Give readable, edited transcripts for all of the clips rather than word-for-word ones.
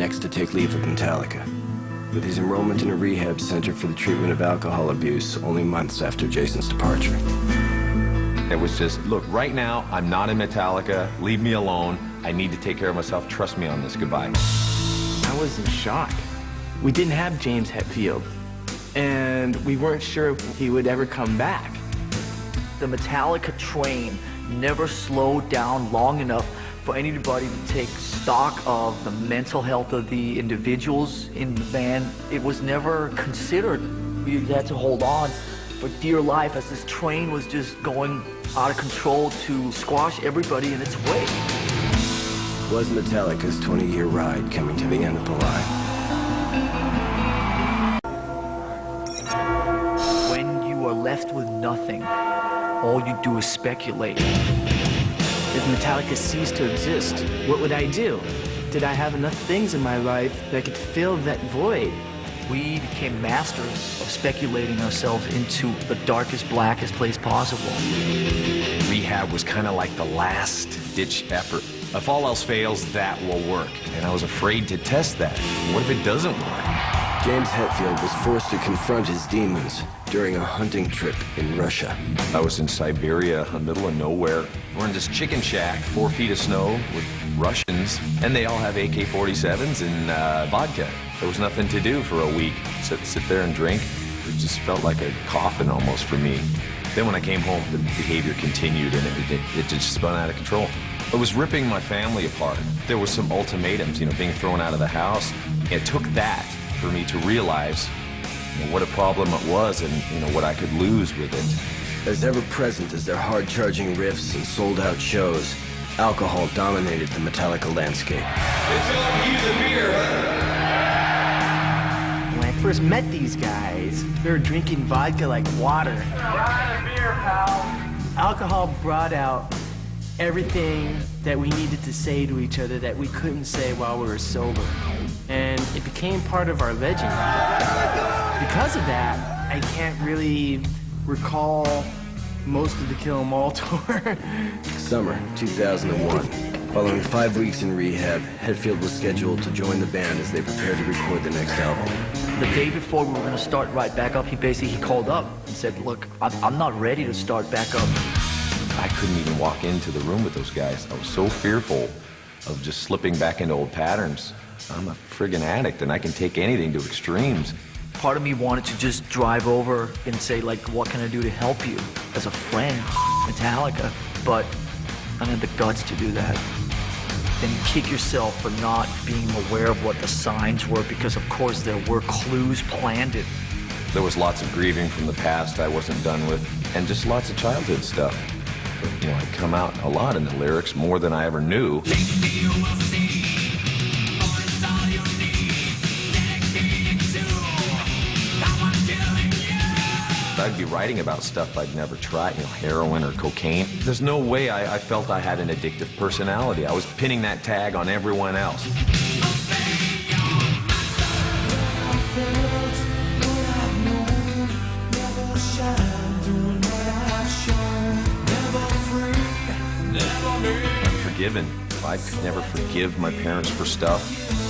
next to take leave of Metallica, with his enrollment in a rehab center for the treatment of alcohol abuse only months after Jason's departure. It was just, look, right now, I'm not in Metallica. Leave me alone. I need to take care of myself. Trust me on this. Goodbye. I was in shock. We didn't have James Hetfield, and we weren't sure if he would ever come back. The Metallica train never slowed down long enough for anybody to take stock of the mental health of the individuals in the band. It was never considered. We had to hold on for dear life as this train was just going out of control to squash everybody in its way. Was Metallica's 20-year ride coming to the end of the line? When you are left with nothing, all you do is speculate. If Metallica ceased to exist, what would I do? Did I have enough things in my life that could fill that void? We became masters of speculating ourselves into the darkest, blackest place possible. Rehab was kind of like the last-ditch effort. If all else fails, that will work. And I was afraid to test that. What if it doesn't work? James Hetfield was forced to confront his demons during a hunting trip in Russia. I was in Siberia, in the middle of nowhere. We're in this chicken shack, 4 feet of snow with Russians, and they all have AK-47s and vodka. There was nothing to do for a week. Sit there and drink. It just felt like a coffin almost for me. Then when I came home, the behavior continued and it just spun out of control. It was ripping my family apart. There was some ultimatums, being thrown out of the house. It took that for me to realize what a problem it was and what I could lose with it. As ever present as their hard-charging riffs and sold-out shows, alcohol dominated the Metallica landscape. When I first met these guys, they were drinking vodka like water. Alcohol brought out everything that we needed to say to each other that we couldn't say while we were sober. And it became part of our legend. Because of that, I can't really recall most of the Kill 'Em All tour. Summer 2001. Following 5 weeks in rehab, Hetfield was scheduled to join the band as they prepared to record the next album. The day before we were going to start right back up, he called up and said, look, I'm not ready to start back up. I couldn't even walk into the room with those guys. I was so fearful of just slipping back into old patterns. I'm a friggin' addict, and I can take anything to extremes. Part of me wanted to just drive over and say, like, what can I do to help you as a friend, Metallica? But I didn't have the guts to do that. Then you kick yourself for not being aware of what the signs were, because of course there were clues planted. There was lots of grieving from the past I wasn't done with, and just lots of childhood stuff. But, I'd come out a lot in the lyrics, more than I ever knew. I'd be writing about stuff I'd never tried, heroin or cocaine. There's no way I felt I had an addictive personality. I was pinning that tag on everyone else. Unforgiven. I could never forgive my parents for stuff.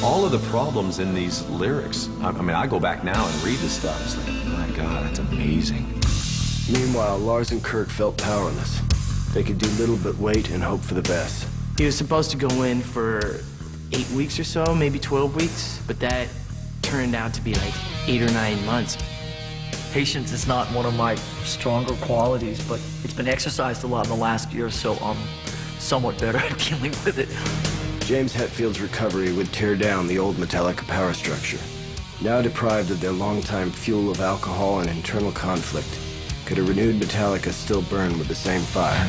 All of the problems in these lyrics, I go back now and read the stuff. It's like, oh my God, that's amazing. Meanwhile, Lars and Kurt felt powerless. They could do little but wait and hope for the best. He was supposed to go in for 8 weeks or so, maybe 12 weeks, but that turned out to be like 8 or 9 months. Patience is not one of my stronger qualities, but it's been exercised a lot in the last year, so I'm somewhat better at dealing with it. James Hetfield's recovery would tear down the old Metallica power structure. Now deprived of their longtime fuel of alcohol and internal conflict, could a renewed Metallica still burn with the same fire?